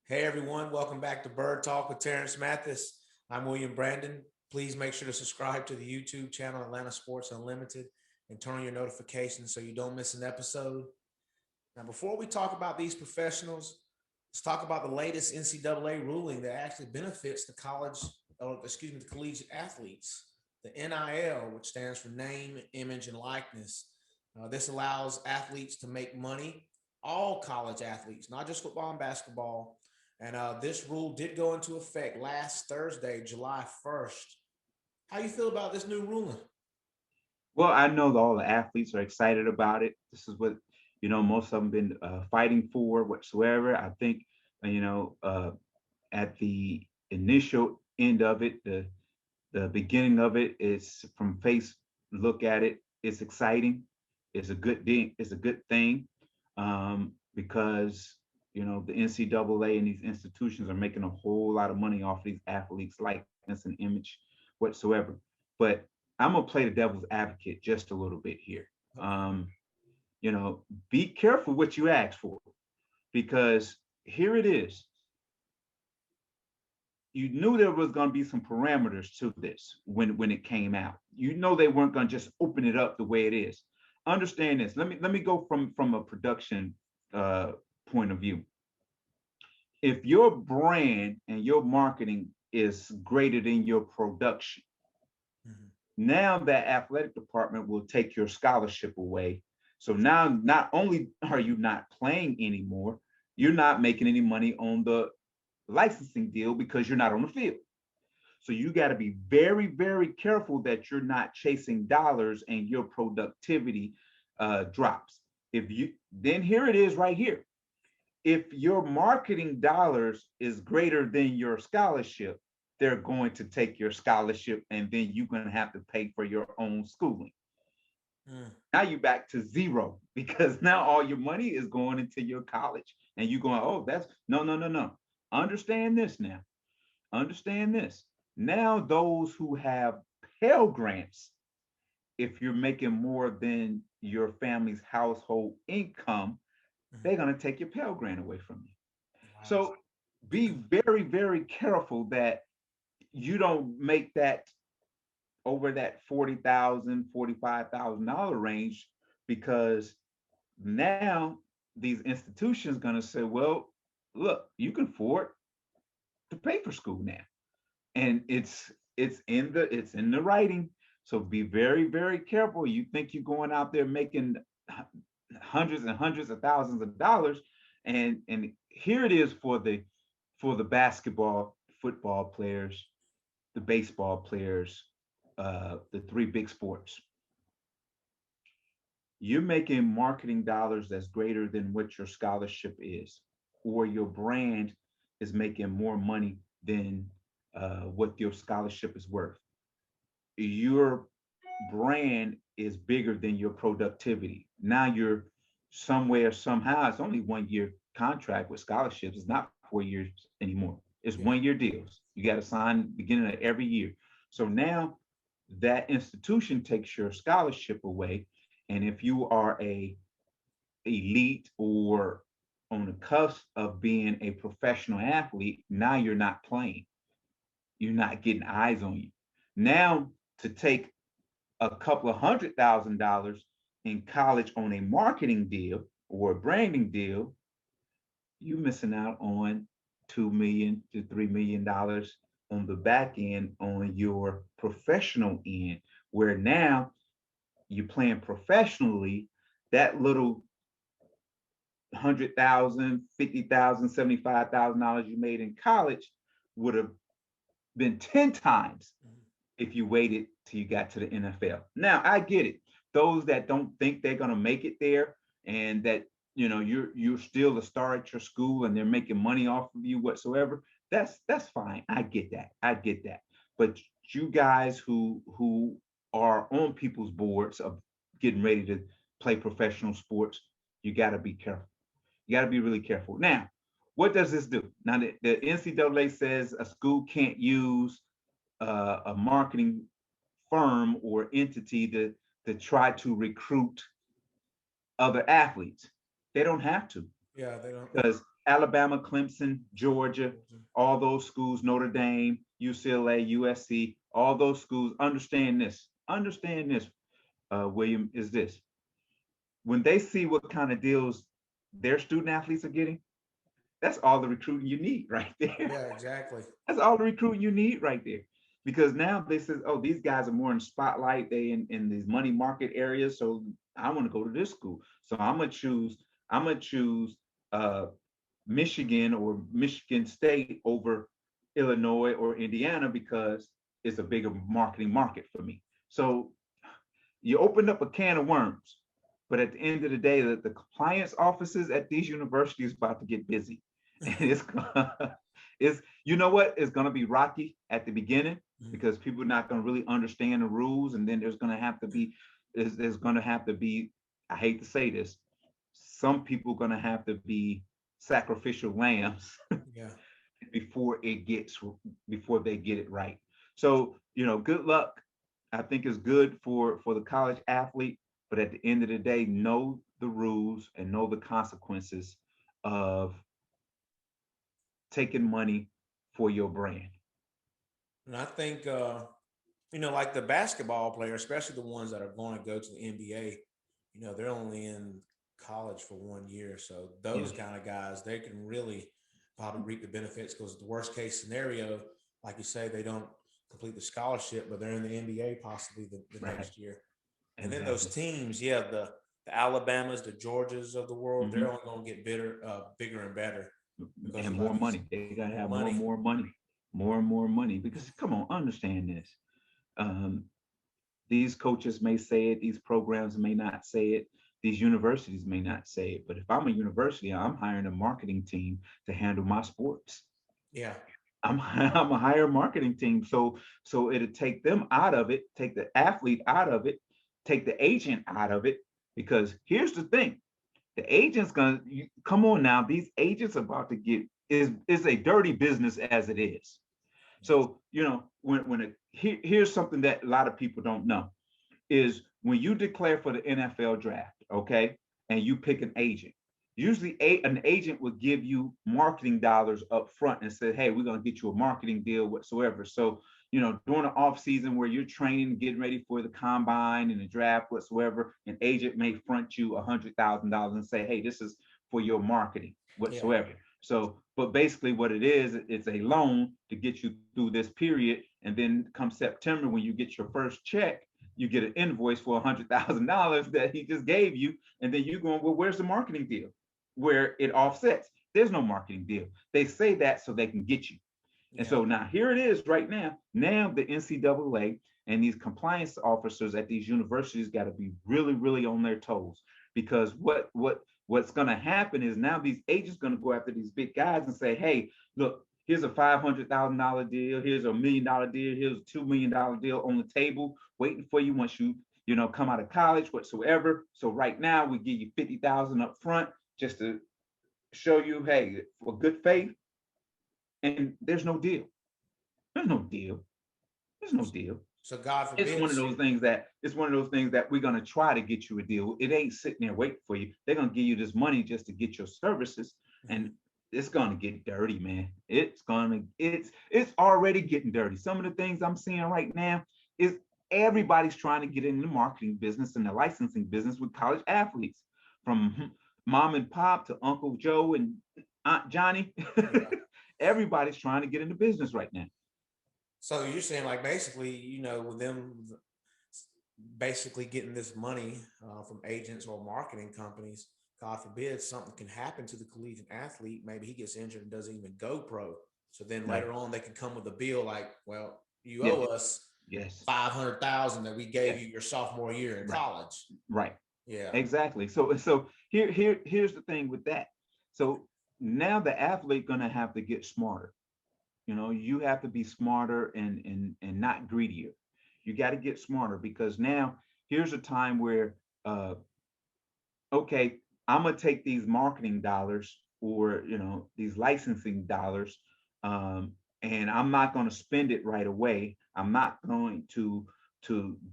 Hey everyone, welcome back to Bird Talk with Terance Mathis. I'm William Brandon. Please make sure to subscribe to the YouTube channel Atlanta Sports Unlimited and turn on your notifications so you don't miss an episode. Now, before we talk about these professionals, let's talk about the latest NCAA ruling that actually benefits the collegiate athletes. The NIL, which stands for name, image, and likeness. This allows athletes to make money, all college athletes, not just football and basketball. And this rule did go into effect last Thursday, July 1st. How you feel about this new ruling? Well, I know that all the athletes are excited about it. This is what most of them been fighting for whatsoever. I think you know at the initial end of it, the beginning of it is from face look at it. It's exciting. It's a good thing. It's a good thing because the NCAA and these institutions are making a whole lot of money off these athletes' likeness and image whatsoever. But I'm gonna play the devil's advocate just a little bit here. Okay. Be careful what you ask for because here it is. You knew there was going to be some parameters to this when it came out. You know they weren't going to just open it up the way it is. Understand this. Let me go from a production uh, point of view. If your brand and your marketing is greater than your production, Mhm. now that athletic department will take your scholarship away. So now not only are you not playing anymore, you're not making any money on the licensing deal because you're not on the field. So you got to be very, very careful that you're not chasing dollars and your productivity drops. If you then here it is right here. If your marketing dollars is greater than your scholarship, they're going to take your scholarship and then you're going to have to pay for your own schooling. Mm. Now you're back to zero because now all your money is going into your college and you're going, oh, that's no, no, no, no. Understand this now. Understand this. Now, those who have Pell Grants, if you're making more than your family's household income, Mhm. they're going to take your Pell Grant away from you. Wow. So be very, very careful that you don't make that over that $40,000, $45,000 range because now these institutions going to say, well, look, you can afford to pay for school now. And it's in the writing. So be very, very careful. You think you're going out there making hundreds and hundreds of thousands of dollars, and here it is for the basketball, football players, the baseball players, the three big sports. You're making marketing dollars that's greater than what your scholarship is, or your brand is making more money than what your scholarship is worth. Your brand is bigger than your productivity. Now you're somewhere, somehow, it's only 1 year contract with scholarships. It's not 4 years anymore. It's Yeah. 1 year deals. You got to sign beginning of every year. So now that institution takes your scholarship away. And if you are a elite or on the cusp of being a professional athlete, now you're not playing. You're not getting eyes on you. Now to take a couple of $100,000 in college on a marketing deal or a branding deal, you missing out on $2 million to $3 million on the back end on your professional end, where now you're playing professionally. That little 100,000, 50,000, $75,000 you made in college would have been 10 times Mhm. if you waited till you got to the NFL. Now I get it. Those that don't think they're gonna make it there and that you're still a star at your school and they're making money off of you whatsoever, that's fine. I get that. I get that. But you guys who are on people's boards of getting ready to play professional sports, you gotta be careful. You gotta be really careful. Now, what does this do? Now the NCAA says a school can't use a marketing firm or entity to try to recruit other athletes. They don't have to Yeah, they don't. because Alabama, Clemson, Georgia, all those schools, Notre Dame, UCLA, USC, all those schools, understand this, William, is this. When they see what kind of deals their student athletes are getting, that's all the recruiting you need right there. Yeah, exactly. That's all the recruiting you need right there. Because now they say, oh, these guys are more in spotlight. They in these money market areas. So I want to go to this school. So I'm gonna choose uh Michigan or Michigan State over Illinois or Indiana because it's a bigger marketing market for me. So you opened up a can of worms. But at the end of the day, the compliance offices at these universities about to get busy. And it's you know what? It's gonna be rocky at the beginning because people are not gonna really understand the rules, and then there's gonna have to be, I hate to say this, some people gonna have to be sacrificial lambs Yeah. before it gets before they get it right. So good luck. I think it's good for the college athlete, but at the end of the day, know the rules and know the consequences of taking money for your brand. And I think, like the basketball players, especially the ones that are going to go to the NBA, they're only in college for 1 year. So Yeah. those kind of guys, they can really probably reap the benefits because the worst case scenario, like you say, they don't complete the scholarship, but they're in the NBA possibly the Right. next year. And then those Exactly. teams, yeah, the Alabamas, the Georgias of the world, they're Hmm. only going to get bigger and better because, And like more you said, money. They gotta more have more money. and more money, more and more money. Because come on, understand this. Um, these coaches may say it, these programs may not say it, these universities may not say it. But if I'm a university, I'm hiring a marketing team to handle my sports. Yeah, I'm a higher marketing team. So it'll take them out of it, take the athlete out of it, take the agent out of it. Because here's the thing. The agent's gonna come on now. These agents are about to get is a dirty business as it is. So here's something that a lot of people don't know is when you declare for the NFL draft, okay, and you pick an agent. Usually, an agent would give you marketing dollars up front and say, "Hey, we're going to get you a marketing deal whatsoever." So, during the off season where you're training, getting ready for the combine and the draft whatsoever, an agent may front you $100,000 and say, "Hey, this is for your marketing yeah, whatsoever." So, but basically, what it is, it's a loan to get you through this period, and then come September when you get your first check, you get an invoice for $100,000 that he just gave you, and then you're going, well, where's the marketing deal? Where it offsets. There's no marketing deal. They say that so they can get you. And yeah, so now here it is right now. Now the NCAA and these compliance officers at these universities got to be really, really on their toes because what's going to happen is now these agents going to go after these big guys and say, hey, look, here's a $500,000 deal, here's $1 million deal, here's a $2 million deal on the table waiting for you once you come out of college whatsoever. So right now we give you 50,000 up front just to show you, hey, for good faith, and there's no deal. There's no deal. There's no deal. so God It's forbid. one of those things that we're gonna try to get you a deal. It ain't sitting there waiting for you. They're gonna give you this money just to get your services, Mhm. and it's gonna get dirty, man. It's already getting dirty. Some of the things I'm seeing right now is everybody's trying to get in the marketing business and the licensing business with college athletes, from mom and pop to Uncle Joe and Aunt Johnny. Yeah. Everybody's trying to get into business right now. So you're saying like basically, with them basically getting this money from agents or marketing companies, God forbid something can happen to the collegiate athlete. Maybe he gets injured and doesn't even go pro. So then Right. later on, they can come with a bill like, well, you Yeah. owe us Yes. 500,000 that we gave Yes. you your sophomore year in Right. college. Right. Yeah. Exactly. So here's the thing with that. So now the athlete gonna have to get smarter. You have to be smarter and not greedier. You got to get smarter because now here's a time where okay, I'm gonna take these marketing dollars or these licensing dollars, and I'm not gonna spend it right away. I'm not going to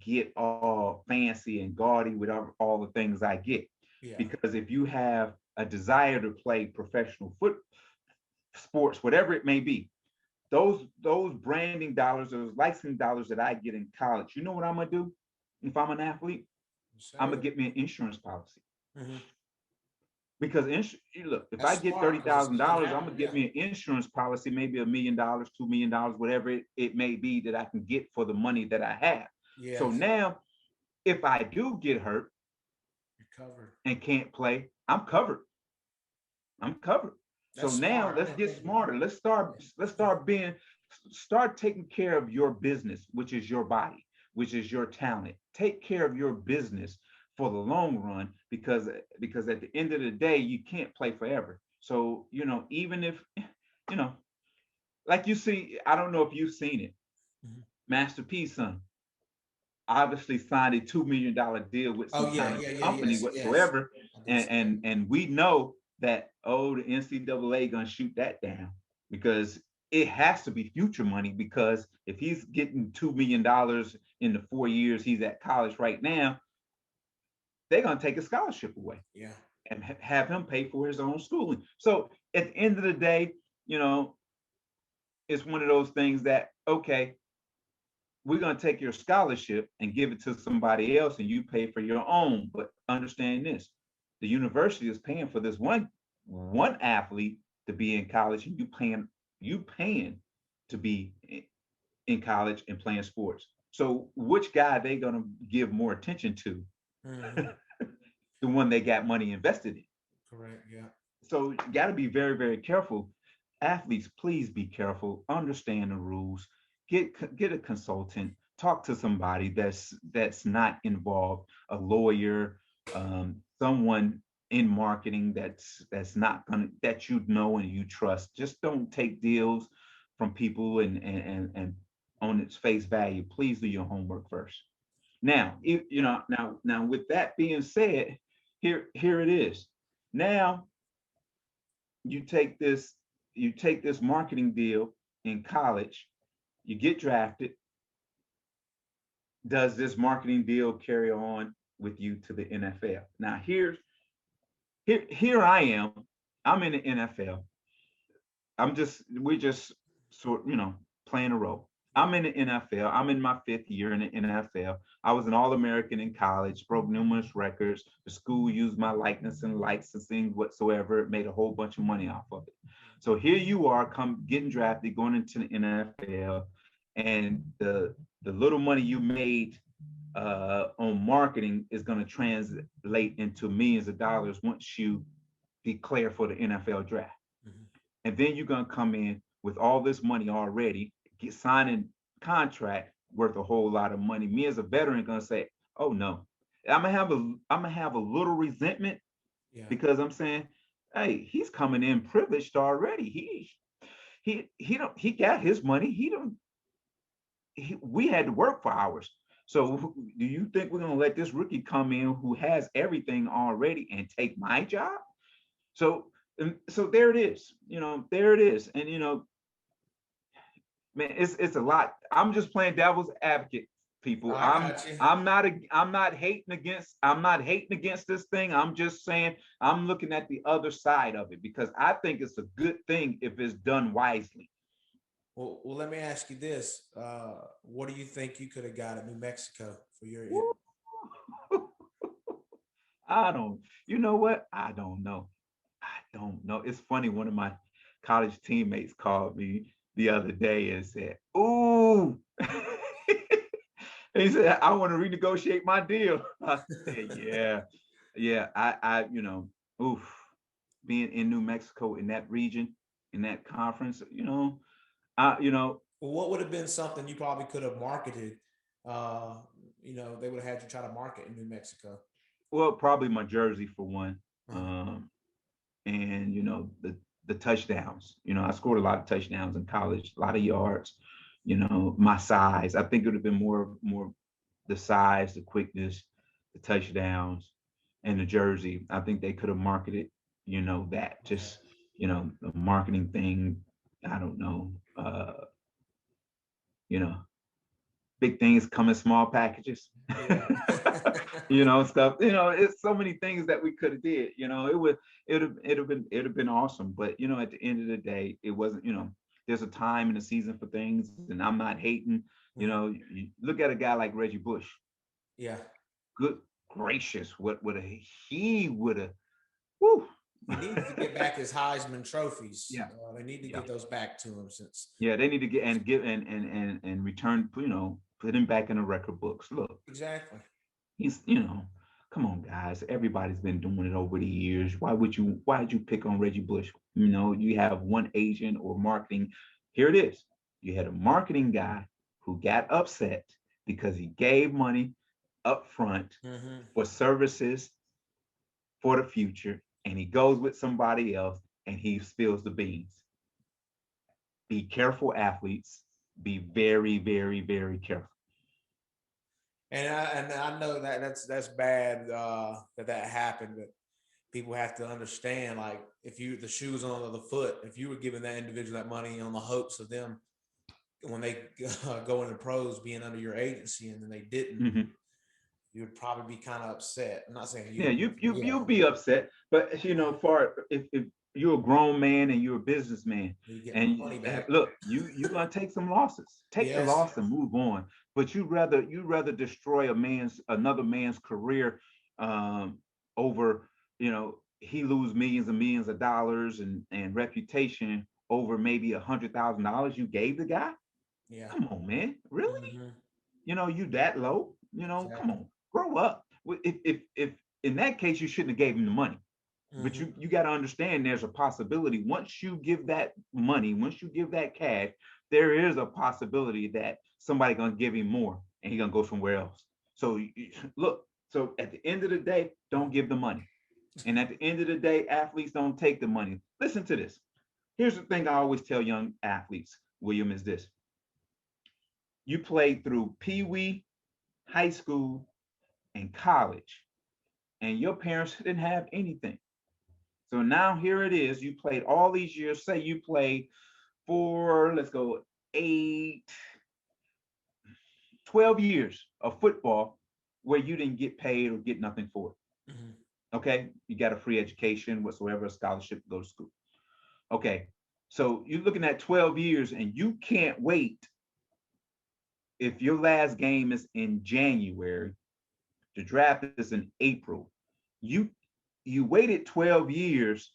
get all fancy and gaudy with all the things I get, Yeah. because if you have a desire to play professional foot sports, whatever it may be, those branding dollars, those licensing dollars that I get in college, you know what I'm gonna do if I'm an athlete? I'm Say gonna it. get me an insurance policy. Mhm. Because look, if I That's get smart because if something $30,000, I'm happened, gonna get yeah, me an insurance policy, maybe $1 million, $2 million, whatever it may be that I can get for the money that I have. So yes, now, if I do get hurt you're covered. and can't play, I'm covered. I'm covered. So That's now smart. I let's didn't get think about smarter. it. Start taking care of your business, which is your body, which is your talent. Take care of your business for the long run, because at the end of the day, you can't play forever. So, even if, you know, like you see, I don't know if you've seen it. Mhm. Master P's son obviously signed a $2 million deal with some Oh yeah, kind of yeah, yeah, company yes, yes. whatsoever, I did and see that. we know that, the NCAA gonna shoot that down, because it has to be future money, because if he's getting $2 million in the 4 years he's at college right now, they're gonna take a scholarship away Yeah. and have him pay for his own schooling. So at the end of the day, you know, it's one of those things that, okay, we're going to take your scholarship and give it to somebody else and you pay for your own. But understand this, the university is paying for this one athlete to be in college, and you paying to be in college and playing sports. So which guy are they going to give more attention to? Hmm. The one they got money invested in. Correct. Yeah. So you got to be very, very careful. Athletes, please be careful. Understand the rules. Get a consultant. Talk to somebody that's not involved. A lawyer, someone in marketing that's not gonna that you know and you trust. Just don't take deals from people and on its face value. Please do your homework first. Now, now with that being said, here it is. Now you take this you take this marketing deal in college, you get drafted. Does this marketing deal carry on with you to the NFL? Now here I am. I'm in the NFL. We're just playing a role. I'm in the NFL. I'm in my 5th year in the NFL. I was an All-American in college, broke numerous records. The school used my likeness and licensing whatsoever. It made a whole bunch of money off of it. So here you are, come getting drafted, going into the NFL, and the little money you made on marketing is going to translate into millions of dollars once you declare for the NFL draft. Hmm. And then you're gonna come in with all this money already, get signing contract worth a whole lot of money. Me as a veteran gonna say, oh no. I'm gonna have a little resentment, Yeah. because I'm saying, hey, he's coming in privileged already. He got his money. We had to work for ours. So do you think we're gonna let this rookie come in who has everything already and take my job? So there it is. There it is. And man, it's a lot. I'm just playing devil's advocate, people. I I'm got you. I'm not a, I'm not hating against this thing. I'm just saying I'm looking at the other side of it, because I think it's a good thing if it's done wisely. Well, let me ask you this: what do you think you could have got at New Mexico for your? Woo! I don't. You know what? I don't know. I don't know. It's funny. One of my college teammates called me the other day and said, "Ooh," he said, "I want to renegotiate my deal." I said, "Yeah, yeah. Oof, being in New Mexico in that region, in that conference, I, you know, Well, what would have been something you probably could have marketed? Uh, they would have had you try to market in New Mexico. well, probably my jersey for one, Uh-huh. um, and the touchdowns. I scored a lot of touchdowns in college, a lot of yards. My size. I think it would have been more the size, the quickness, the touchdowns, and the jersey. I think they could have marketed, that Okay. just, the marketing thing. I don't know. You know, Big things come in small packages. Yeah. Stuff. It's so many things that we could have did. It'd have been awesome. But at the end of the day, it wasn't. There's a time and a season for things, and I'm not hating. Mhm. You look at a guy like Reggie Bush. Yeah. Good gracious, what would he would have? Woo. He needs to get back his Heisman trophies. Yeah, They need to yeah, give those back to him since yeah. They need to get and give and return. Put him back in the record books. Look, exactly. he's come on, guys. Everybody's been doing it over the years. Why did you pick on Reggie Bush? You have one agent or marketing. Here it is. You had a marketing guy who got upset because he gave money up front Hmm. for services for the future, and he goes with somebody else and he spills the beans. Be careful, athletes. Be very, very, very careful. And I know that that's bad that happened, but people have to understand, like, if you the shoes on the other foot, if you were giving that individual that money on the hopes of them when they go into pros being under your agency and then they didn't, Mhm. you would probably be kind of upset. I'm not saying Yeah, you, you'll yeah, be upset, but for if you're a grown man and you're a businessman, you get my and money back. look, you're gonna take some losses, take the Yes. loss and move on. But you rather destroy another man's career, um, over he lose millions and millions of dollars and reputation over maybe $100,000 you gave the guy. Yeah. Come on, man, really? Hmm. You that low? Come Exactly. on, grow up. If in that case you shouldn't have gave him the money, but Hmm. you got to understand there's a possibility once you give that money, once you give that cash, there is a possibility that somebody gonna give him more and he gonna go somewhere else. So look, so at the end of the day, don't give the money, and at the end of the day, athletes don't take the money. Listen to this. Here's the thing I always tell young athletes, William, is this: you played through Pee Wee, high school, and college, and your parents didn't have anything. So now here it is. You played all these years. Say you played for, let's go, 8, 12 years of football where you didn't get paid or get nothing for it. Hmm. Okay. You got a free education, whatsoever, a scholarship to go to school. Okay. So you're looking at 12 years and you can't wait. If your last game is in January, the draft is in April. You you waited 12 years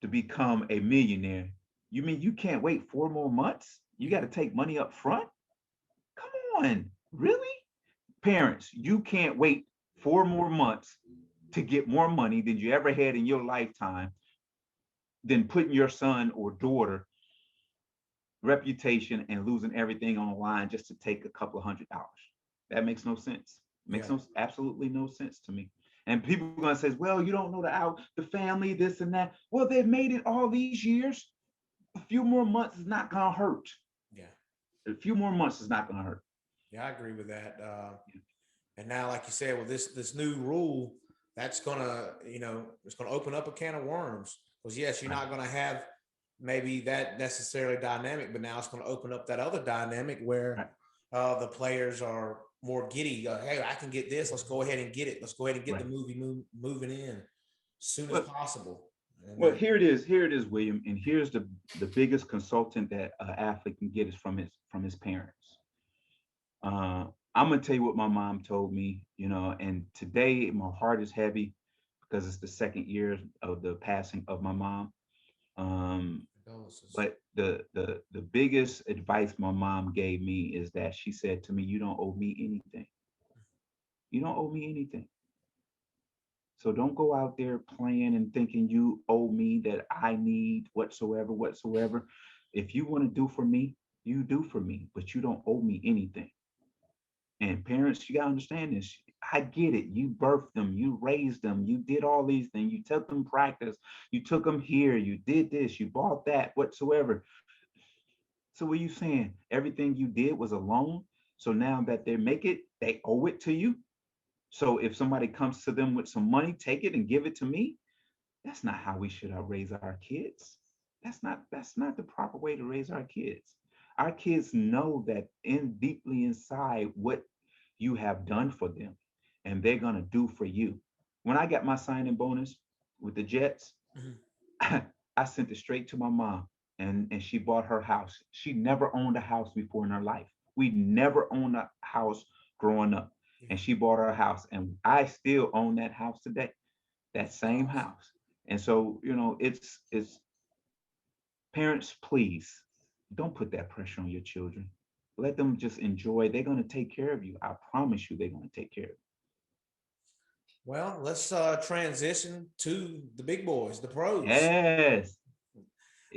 to become a millionaire. You mean you can't wait 4 more months? You got to take money up front? Come on, really? Parents, you can't wait 4 more months to get more money than you ever had in your lifetime, than putting your son or daughter reputation and losing everything on the line just to take a couple of $100. That makes no sense. Makes Yeah. no absolutely no sense to me. And people are gonna say, well, you don't know the family, this and that. Well, they've made it all these years. A few more months is not gonna hurt. Yeah. A few more months is not gonna hurt. Yeah. I agree with that. And now, like you said, with this new rule, that's gonna it's gonna open up a can of worms. Because yes, you're Right, not gonna have maybe that necessarily dynamic, but now it's gonna open up that other dynamic where right, the players are more giddy. Hey, I can get this. Let's go ahead and get it. Let's go ahead and get the right. moving in as soon as Well, possible. And well, then, here it is. Here it is, William. And here's the biggest consultant that an athlete can get is from his parents. Uh, I'm gonna tell you what my mom told me, and today my heart is heavy because it's the second year of the passing of my mom. Um, condolences. but the biggest advice my mom gave me is that she said to me, "You don't owe me anything. You don't owe me anything. So don't go out there playing and thinking you owe me that I need whatsoever. If you want to do for me, you do for me, but you don't owe me anything." And parents, you gotta understand this. I get it. You birthed them, you raised them, you did all these things, you took them practice, you took them here, you did this, you bought that, whatsoever. So what are you saying? Everything you did was a loan. So now that they make it, they owe it to you. So if somebody comes to them with some money, take it and give it to me. That's not how we should raise our kids. That's not the proper way to raise our kids. Our kids know that in deeply inside what you have done for them, and they're gonna do for you. When I got my signing bonus with the Jets, Mhm. I sent it straight to my mom, and she bought her house. She never owned a house before in her life. We never owned a house growing up, Yeah, and she bought her house, and I still own that house today, that that's same awesome. house. And so, it's parents, please don't put that pressure on your children. Let them just enjoy. They're going to take care of you. I promise you, they're going to take care of Well, let's transition to the big boys, the you. pros. Yes,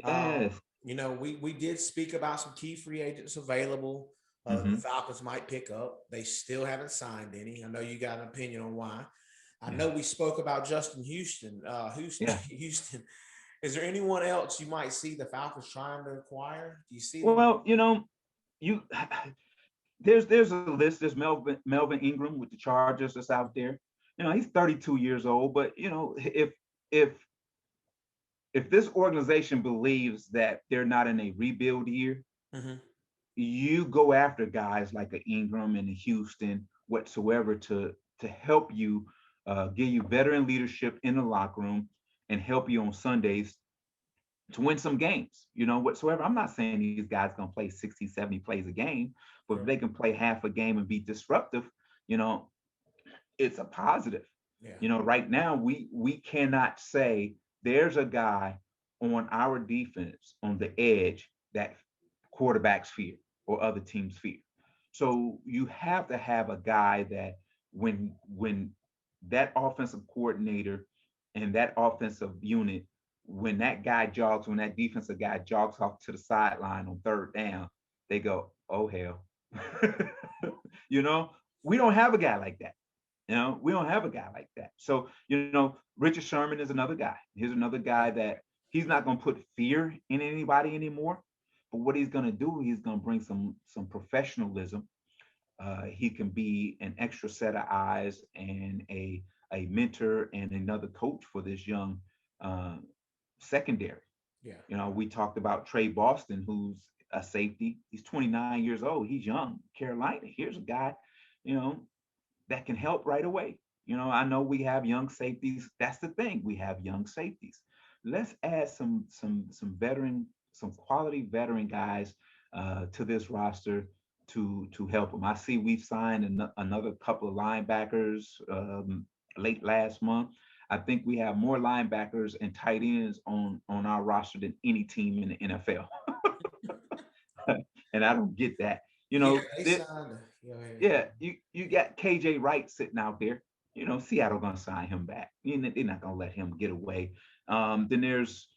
Um, yes. we did speak about some key free agents available that the Hmm. Falcons might pick up. They still haven't signed any. I know you got an opinion on why. I Yeah, know we spoke about Justin Houston. Houston, yeah. Houston. Is there anyone else you might see the Falcons trying to acquire? Do you see them? Well, you there's a list. There's Melvin Ingram with the Chargers that's out there. He's 32 years old, but if if this organization believes that they're not in a rebuild year, Mm-hmm. you go after guys like a Ingram and a Houston whatsoever to help you, give you veteran leadership in the locker room and help you on Sundays to win some games, whatsoever. I'm not saying these guys going to play 60, 70 plays a game, but if Sure. they can play half a game and be disruptive, you know, it's a positive. Yeah. Right now we cannot say there's a guy on our defense on the edge that quarterbacks fear or other teams fear. So you have to have a guy that when that offensive coordinator and that offensive unit, when that guy jogs, when that defensive guy jogs off to the sideline on third down, they go, oh hell. you know, we don't have a guy like that. We don't have a guy like that. So, Richard Sherman is another guy. Here's another guy Yeah. that he's not going to put fear in anybody anymore. But what he's going to do, he's going to bring some professionalism. He can be an extra set of eyes and a mentor and another coach for this young uh, secondary. Yeah. We talked about Trey Boston, who's a safety. He's 29 years old. He's young. Carolina. Here's a guy, you know, that can help right away. I know we have young safeties. That's the thing. We have young safeties. Let's add some quality veteran guys to this roster to help them. I see we've signed another couple of linebackers late last month. I think we have more linebackers and tight ends on our roster than any team in the NFL, and I don't get that. Yeah, they signed. Yeah, Yeah, you got KJ Wright sitting out there. Seattle gonna sign him back. They're not gonna let him get away. Then there's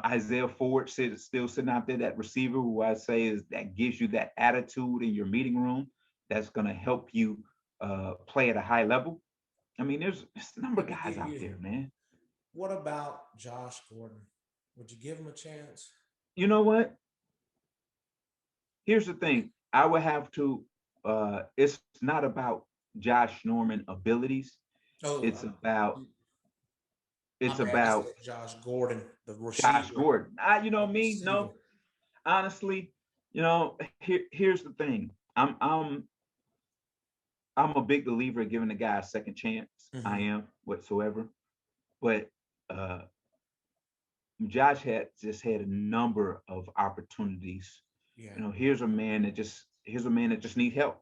Isaiah Ford still sitting out there, that receiver who I say is that gives you that attitude in your meeting room that's gonna help you play at a high level. I mean, there's a number let of me guys give out you. there, man. What about Josh Gordon? Would you give him a chance? You know what? Here's the thing. I would have to. It's not about Josh Norman abilities. Oh, It's about my it's bad. I about said Josh Gordon, the Josh receiver. Gordon. You know The me? receiver. No, honestly, here's the thing. I'm a big believer in giving a guy a second chance. I Hmm. am whatsoever. But uh, Josh had just had a number of opportunities. Yeah. Here's a man that just need help.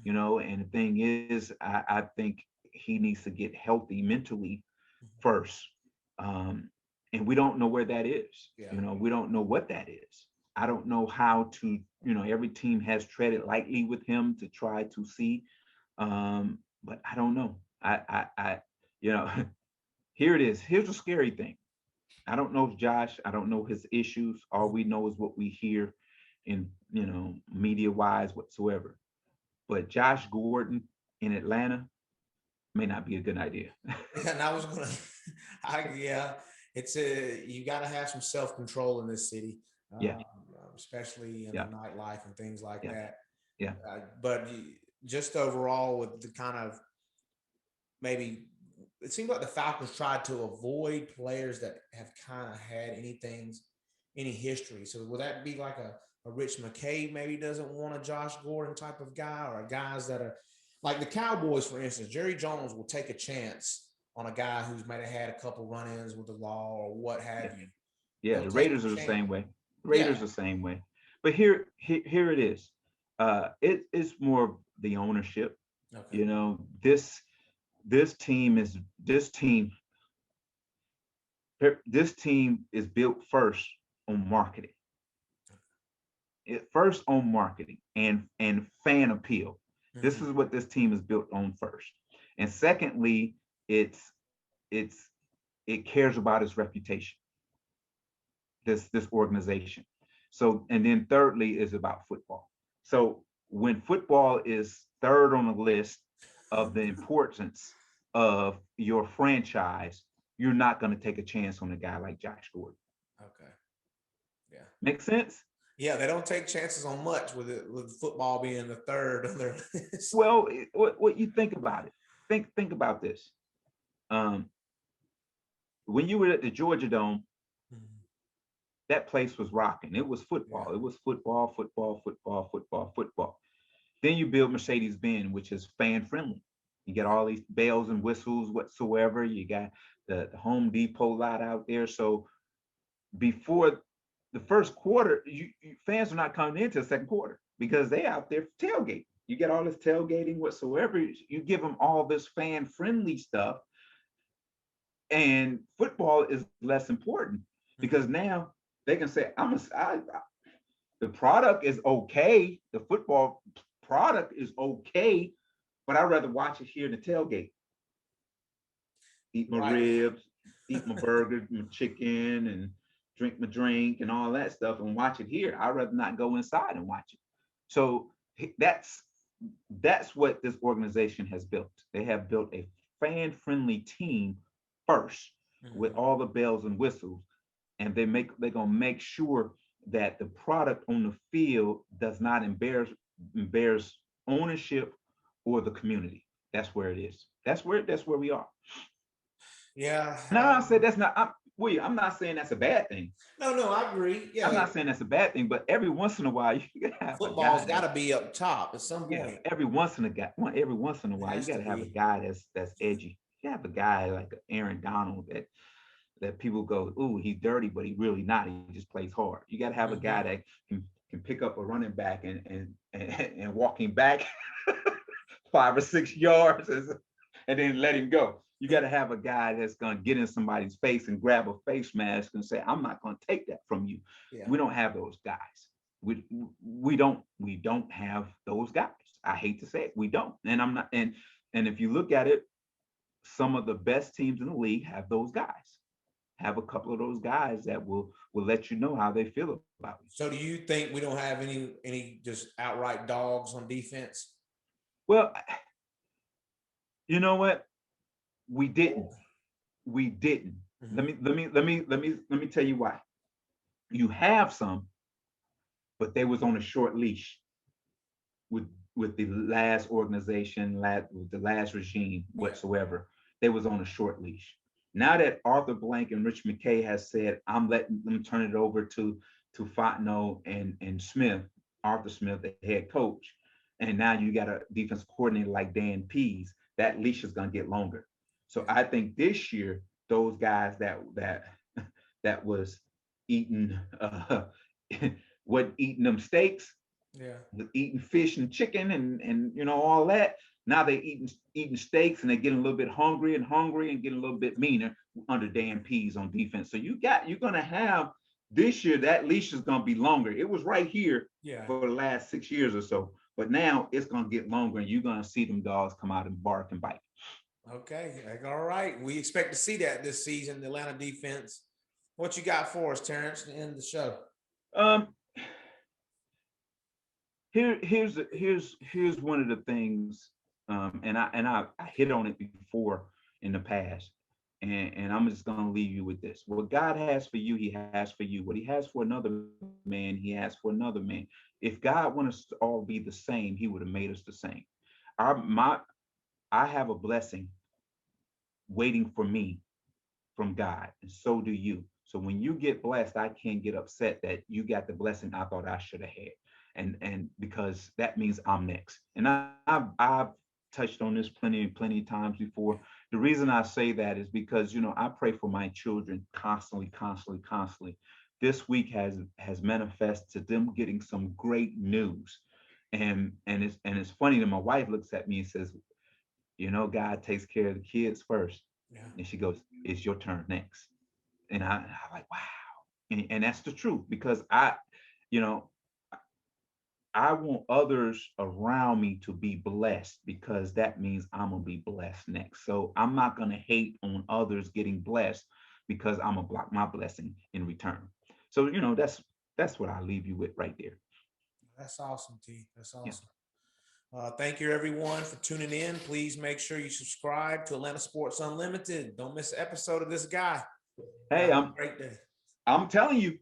Hmm. And the thing is, I think he needs to get healthy mentally first. Um, and we don't know where that is. Yeah. We don't know what that is. I don't know how to, every team has treaded lightly with him to try to see. But I don't know. You know, here it is. Here's the scary thing. I don't know Josh. I don't know his issues. All we know is what we hear in, media wise whatsoever. But Josh Gordon in Atlanta may not be a good idea. Yeah, and I was gonna, yeah, it's a you got to have some self control in this city, Yeah, especially in the yeah, nightlife and things like yeah, that. yeah. But just overall, with the kind of maybe it seems like the Falcons tried to avoid players that have kind of had any history. So would that be like a Rich McKay maybe doesn't want a Josh Gordon type of guy, or guys that are like the Cowboys, for instance. Jerry Jones will take a chance on a guy who's might have had a couple run-ins with the law or what Yeah, have you. yeah. He'll The take Raiders a are the chance. same way. The Yeah. Raiders are the same way. But here it is. It's more the ownership. Okay. You know, this team is this team this team is built first on marketing. First on marketing and fan appeal. This Mm-hmm. is what this team is built on first. And secondly, it's it cares about its reputation. This organization. So and then thirdly is about football. So when football is third on the list of the importance of your franchise, you're not going to take a chance on a guy like Josh Gordon. Okay. Yeah. Make sense? Yeah, they don't take chances on much with it, with football being the third on their list. Well, what you think about it? Think about this. Um, when you were at the Georgia Dome, Mhm. that place was rocking. It was Yeah. football. It was football, football, football, football, football. Then you build Mercedes Benz, which is fan friendly. You get Yeah. all these bells and whistles whatsoever. You got the Home Depot lot out there. So before the first quarter, fans are not coming into the second quarter because they out there tailgate. You get all this tailgating whatsoever. You give them all this fan friendly stuff, and football is less important because Mhm. now they can say, the product is okay. The football product is okay, but I'd rather watch it here in the tailgate. Eat my Right. ribs, eat my burger, my chicken, and drink my drink and all that stuff and watch it here. I'd rather not go inside and watch it. So that's that's what this organization has built. They have built a fan-friendly team first with Mhm. all the bells and whistles, and they're gonna make sure that the product on the field does not embarrass ownership or the community. That's where it is. That's where we are. Yeah. Now I say that's not. I'm not saying that's a bad thing. No, no, I agree. I'm Yeah, not saying that's a bad thing, but every once in a while you gotta have a football's guy got to be up top at some yeah, point. every once in a It while, you has got to to have a be. guy that's edgy. You have a guy like Aaron Donald that people go, ooh, he's dirty, but he really not. He just plays hard. You got to have a guy Hmm. that can pick up a running back and walk him back 5 or 6 yards and then let him go. You got to have a guy that's going to get in somebody's face and grab a face mask and say, I'm not going to take that from you. Yeah. We don't have those guys. We don't have those guys. I hate to say it, we don't. And I'm not. And if you look at it, some of the best teams in the league have those guys. Have a couple of those guys that will let you know how they feel about you. So, do you think we don't have any just outright dogs on defense? Well, you know what? We didn't. We didn't. Let Hmm. me let me let me let me let me tell you why. You have some, but they was on a short leash with with the last organization, with the last regime Yeah. whatsoever. They was on a short leash. Now that Arthur Blank and Rich McKay has said, I'm letting them turn it over to Fontenot and Smith, Arthur Smith, the head coach. And now you got a defense coordinator like Dan Pease. That leash is gonna get longer. So Yeah. I think this year, those guys that was eating what eating them steaks, Yeah. eating fish and chicken and all that. Now they eating steaks and they're getting a little bit hungry and getting a little bit meaner under Dan Pease on defense. So you're gonna have this year that leash is gonna be longer. It was right here Yeah. for the last 6 years or so, but now it's gonna get longer and you're gonna see them dogs come out and bark and bite. Okay. All right. We expect to see that this season, the Atlanta defense. What you got for us, Terance, to end the show? Um, here's one of the things, and I hit on it before in the past, and I'm just gonna leave you with this. What God has for you, He has for you. What He has for another man, He has for another man. If God wanted us to all be the same, He would have made us the same. My I have a blessing waiting for me from God, and so do you. So when you get blessed, I can't get upset that you got the blessing I thought I should have had. And because that means I'm next. And I've touched on this plenty of times before. The reason I say that is because, I pray for my children constantly. This week has manifested them getting some great news. And it's funny that my wife looks at me and says, God takes care of the kids first. Yeah. And she goes, it's your turn next. And I'm like, wow. And that's the truth, because you know, I want others around me to be blessed, because that means I'm gonna be blessed next. So I'm not gonna hate on others getting blessed, because I'm gonna block my blessing in return. So that's what I leave you with right there. That's awesome, T. That's Yeah. awesome. Thank you, everyone, for tuning in. Please make sure you subscribe to Atlanta Sports Unlimited. Don't miss an episode of this guy. Hey, Have a great day. I'm telling you,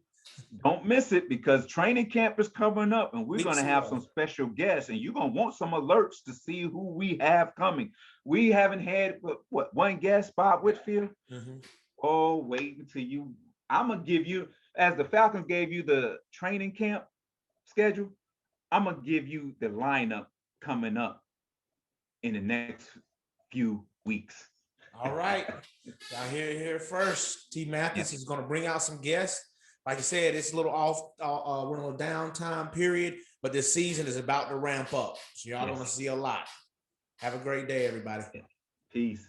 don't miss it, because training camp is coming up and we're going to Weeks have away. some special guests, and you're going to want some alerts to see who we have coming. We haven't had one guest, Bob Whitfield. Mm-hmm. Oh, wait until I'm going to give you, as the Falcons gave you the training camp schedule, I'm going to give you the lineup coming up in the next few weeks. All right. Y'all here first. T. Mathis is going to bring out some guests. Like I said, it's a little off. We're in a little downtime period, but this season is about to ramp up. So y'all going to see a lot. Have a great day, everybody. Peace.